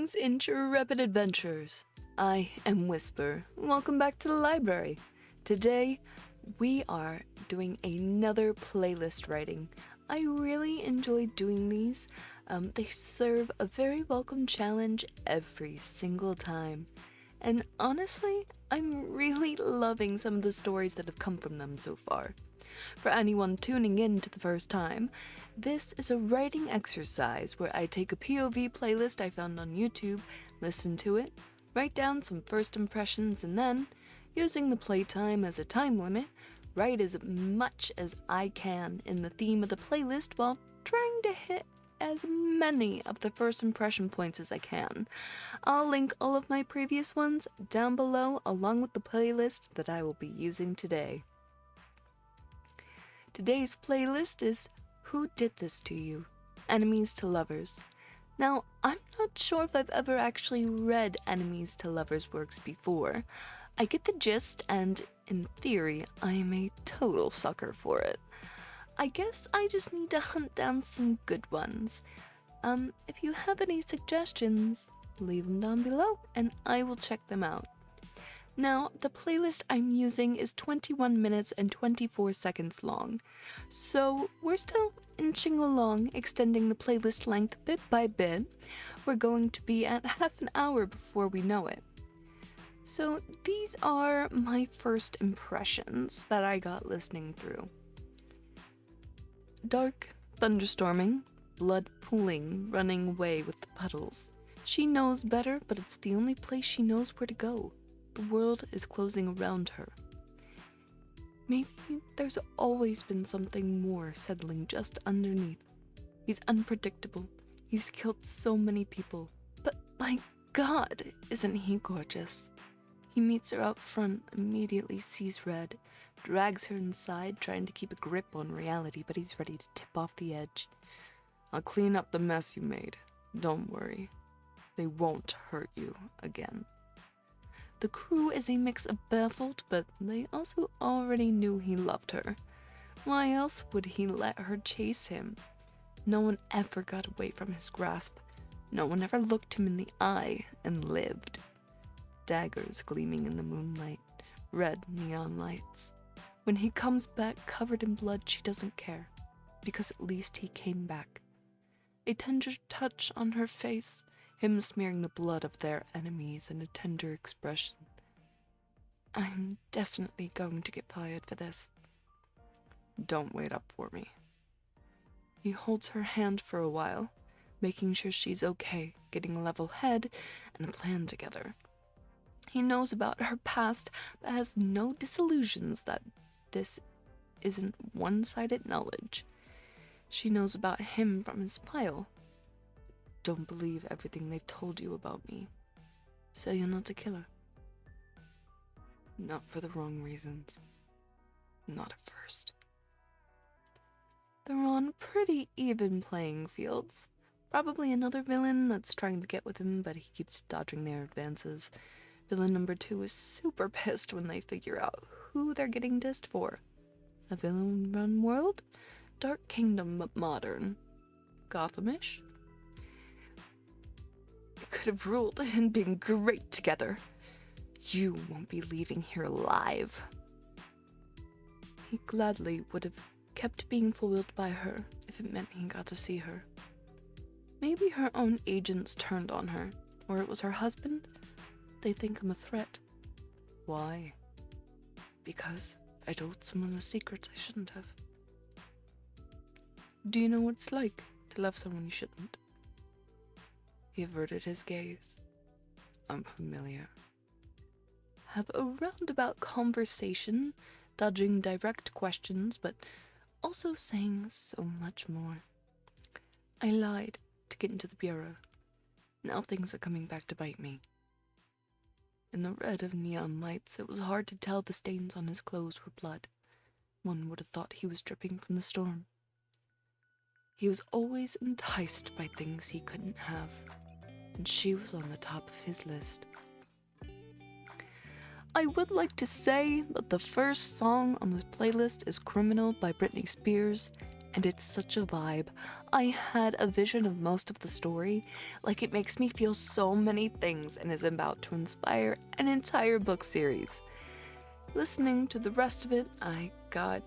Greetings, intrepid adventurers. I am Whisper. Welcome back to the library. Today, we are doing another playlist writing. I really enjoy doing these. They serve a very welcome challenge every single time. And honestly, I'm really loving some of the stories that have come from them so far. For anyone tuning in to the first time, this is a writing exercise where I take a POV playlist I found on YouTube, listen to it, write down some first impressions, and then, using the playtime as a time limit, write as much as I can in the theme of the playlist while trying to hit as many of the first impression points as I can. I'll link all of my previous ones down below along with the playlist that I will be using today. Today's playlist is Who Did This to You? Enemies to Lovers. Now, I'm not sure if I've ever actually read Enemies to Lovers works before. I get the gist, and in theory, I am a total sucker for it. I guess I just need to hunt down some good ones. If you have any suggestions, leave them down below and I will check them out. Now, the playlist I'm using is 21 minutes and 24 seconds long, so we're still inching along, extending the playlist length bit by bit. We're going to be at half an hour before we know it. So these are my first impressions that I got listening through. Dark, thunderstorming, blood pooling, running away with the puddles. She knows better, but it's the only place she knows where to go. The world is closing around her. Maybe there's always been something more settling just underneath. He's unpredictable. He's killed so many people. But by God, isn't he gorgeous? He meets her out front, immediately sees red, drags her inside, trying to keep a grip on reality, but he's ready to tip off the edge. I'll clean up the mess you made. Don't worry. They won't hurt you again. The crew is a mix of baffled, but they also already knew he loved her. Why else would he let her chase him? No one ever got away from his grasp. No one ever looked him in the eye and lived. Daggers gleaming in the moonlight, red neon lights. When he comes back covered in blood, she doesn't care, because at least he came back. A tender touch on her face, him smearing the blood of their enemies in a tender expression. I'm definitely going to get fired for this. Don't wait up for me. He holds her hand for a while, making sure she's okay, getting a level head and a plan together. He knows about her past, but has no disillusions that this isn't one-sided knowledge. She knows about him from his file. Don't believe everything they've told you about me. Say you're not a killer. Not for the wrong reasons. Not at first. They're on pretty even playing fields. Probably another villain that's trying to get with him, but he keeps dodging their advances. Villain number 2 is super pissed when they figure out who they're getting dissed for. A villain-run world? Dark Kingdom, but modern. Gothamish? We could have ruled and been great together. You won't be leaving here alive. He gladly would have kept being foiled by her if it meant he got to see her. Maybe her own agents turned on her, or it was her husband. They think I'm a threat. Why? Because I told someone a secret I shouldn't have. Do you know what it's like to love someone you shouldn't? He averted his gaze. I'm familiar. Have a roundabout conversation, dodging direct questions, but also saying so much more. I lied to get into the bureau. Now things are coming back to bite me. In the red of neon lights, it was hard to tell the stains on his clothes were blood. One would have thought he was dripping from the storm. He was always enticed by things he couldn't have, and she was on the top of his list. I would like to say that the first song on this playlist is Criminal by Britney Spears, and it's such a vibe. I had a vision of most of the story, like it makes me feel so many things and is about to inspire an entire book series. Listening to the rest of it, I got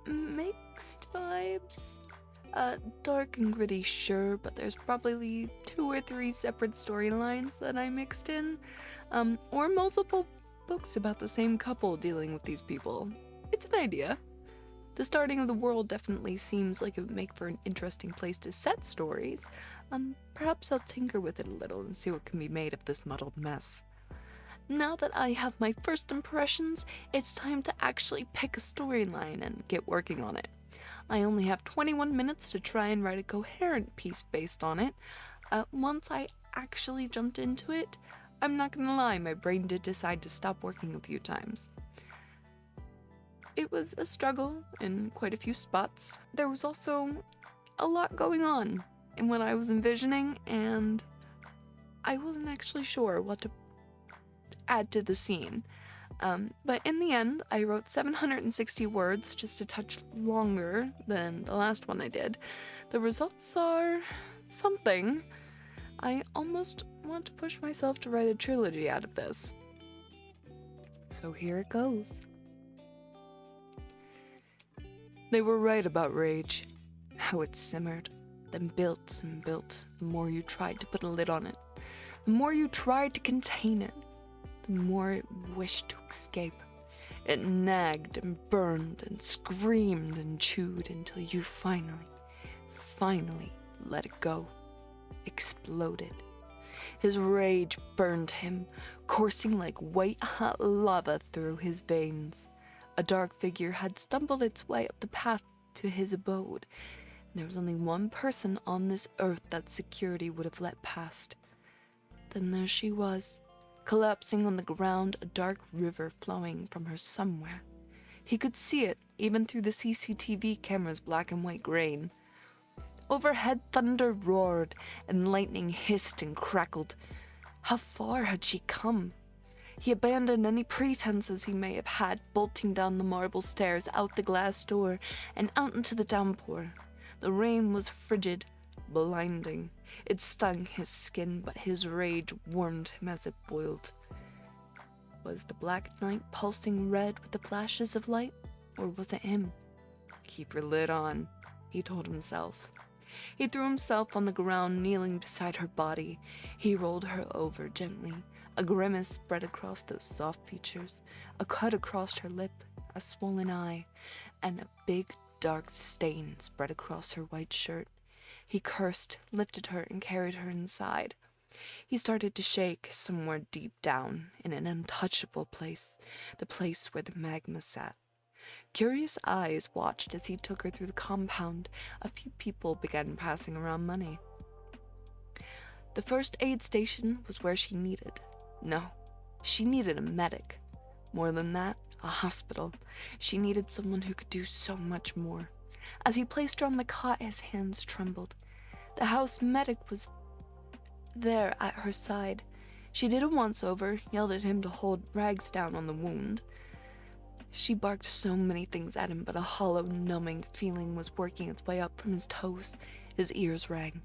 mixed vibes. Dark and gritty, sure, but there's probably 2 or 3 separate storylines that I mixed in, or multiple books about the same couple dealing with these people. It's an idea. The starting of the world definitely seems like it would make for an interesting place to set stories. Perhaps I'll tinker with it a little and see what can be made of this muddled mess. Now that I have my first impressions, it's time to actually pick a storyline and get working on it. I only have 21 minutes to try and write a coherent piece based on it. Once I actually jumped into it, I'm not gonna lie, my brain did decide to stop working a few times. It was a struggle in quite a few spots. There was also a lot going on in what I was envisioning, and I wasn't actually sure what to add to the scene. But in the end, I wrote 760 words, just a touch longer than the last one I did. The results are something. I almost want to push myself to write a trilogy out of this. So here it goes. They were right about rage. How it simmered, then built and built. The more you tried to put a lid on it, the more you tried to contain it, the more it wished to escape. It nagged and burned and screamed and chewed until you finally let it go. Exploded. His rage burned him, coursing like white-hot lava through his veins. A dark figure had stumbled its way up the path to his abode. There was only one person on this earth that security would have let past. Then there she was, collapsing on the ground, a dark river flowing from her somewhere. He could see it, even through the CCTV camera's black and white grain. Overhead thunder roared, and lightning hissed and crackled. How far had she come? He abandoned any pretenses he may have had, bolting down the marble stairs, out the glass door, and out into the downpour. The rain was frigid, blinding. It stung his skin, but his rage warmed him as it boiled. Was the black night pulsing red with the flashes of light, or was it him? Keep your lid on, he told himself. He threw himself on the ground, kneeling beside her body. He rolled her over gently. A grimace spread across those soft features, a cut across her lip, a swollen eye, and a big dark stain spread across her white shirt. He cursed, lifted her, and carried her inside. He started to shake somewhere deep down in an untouchable place, the place where the magma sat. Curious eyes watched as he took her through the compound. A few people began passing around money. The first aid station was where she needed. No, she needed a medic. More than that, a hospital. She needed someone who could do so much more. As he placed her on the cot, his hands trembled. The house medic was there at her side. She did a once-over, yelled at him to hold rags down on the wound. She barked so many things at him, but a hollow, numbing feeling was working its way up from his toes. His ears rang.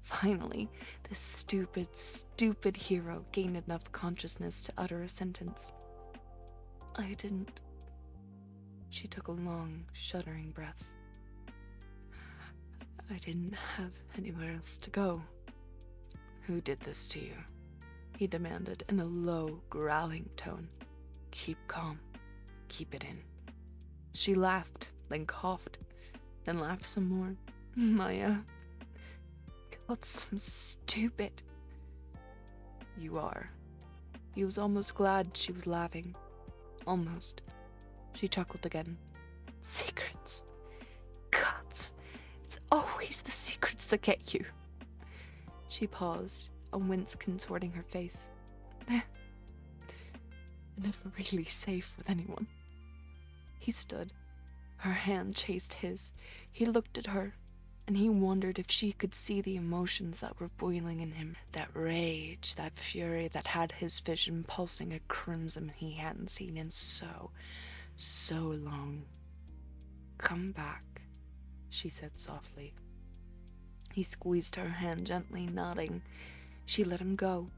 Finally, this stupid hero gained enough consciousness to utter a sentence. I didn't. She took a long, shuddering breath. I didn't have anywhere else to go. Who did this to you? He demanded in a low, growling tone. Keep calm. Keep it in. She laughed, then coughed, then laughed some more. Maya. God, so stupid. You are. He was almost glad she was laughing. Almost. She chuckled again. Secrets. Gods. It's always the secrets that get you. She paused, a wince contorting her face. Never really safe with anyone. He stood. Her hand chased his. He looked at her, and he wondered if she could see the emotions that were boiling in him. That rage, that fury that had his vision pulsing a crimson he hadn't seen in so long. Come back, she said softly. He squeezed her hand gently, nodding. She let him go,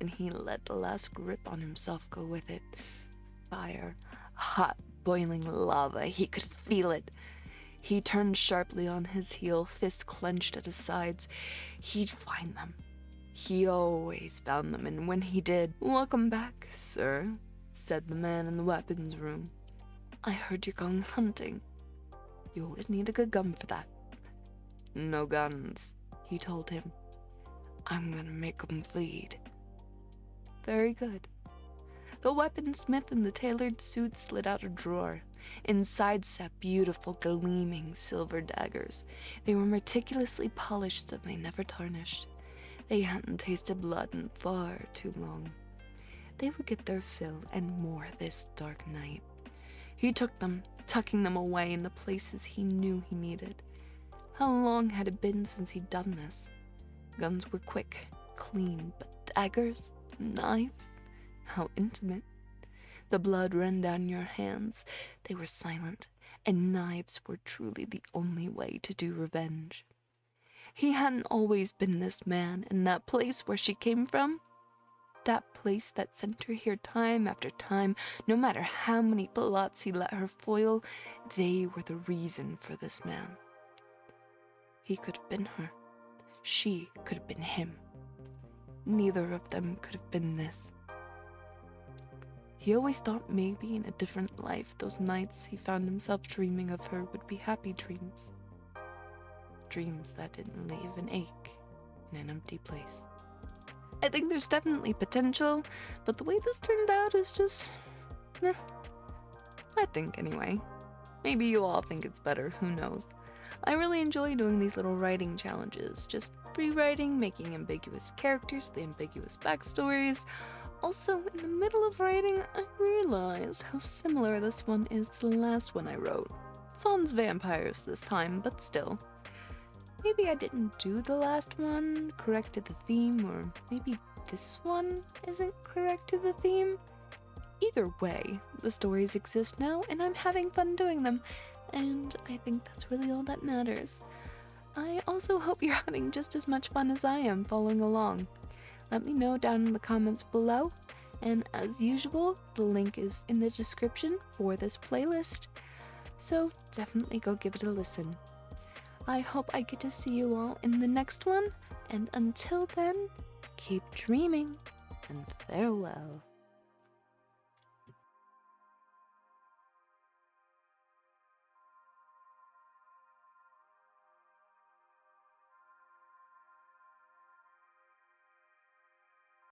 and he let the last grip on himself go with it. Fire, hot, boiling lava, he could feel it. He turned sharply on his heel, fists clenched at his sides. He'd find them. He always found them, and when he did, "Welcome back, sir," said the man in the weapons room. "I heard you're going hunting. You always need a good gun for that." "No guns," he told him. "I'm gonna make 'em bleed." "Very good." The weaponsmith in the tailored suit slid out a drawer. Inside sat beautiful, gleaming silver daggers. They were meticulously polished so they never tarnished. They hadn't tasted blood in far too long. They would get their fill and more this dark night. He took them, tucking them away in the places he knew he needed. How long had it been since he'd done this? Guns were quick, clean, but daggers, knives, how intimate. The blood ran down your hands. They were silent, and knives were truly the only way to do revenge. He hadn't always been this man, and that place where she came from, that place that sent her here time after time, no matter how many plots he let her foil, they were the reason for this man. He could have been her. She could have been him. Neither of them could have been this. He always thought maybe in a different life those nights he found himself dreaming of her would be happy dreams. Dreams that didn't leave an ache in an empty place. I think there's definitely potential, but the way this turned out is just... I think anyway. Maybe you all think it's better, who knows. I really enjoy doing these little writing challenges, just rewriting, making ambiguous characters with ambiguous backstories. Also, in the middle of writing, I realized how similar this one is to the last one I wrote. Sans vampires this time, but still. Maybe I didn't do the last one correct to the theme, or maybe this one isn't correct to the theme. Either way, the stories exist now, and I'm having fun doing them, and I think that's really all that matters. I also hope you're having just as much fun as I am following along. Let me know down in the comments below, and as usual, the link is in the description for this playlist, so definitely go give it a listen. I hope I get to see you all in the next one, and until then, keep dreaming, and farewell.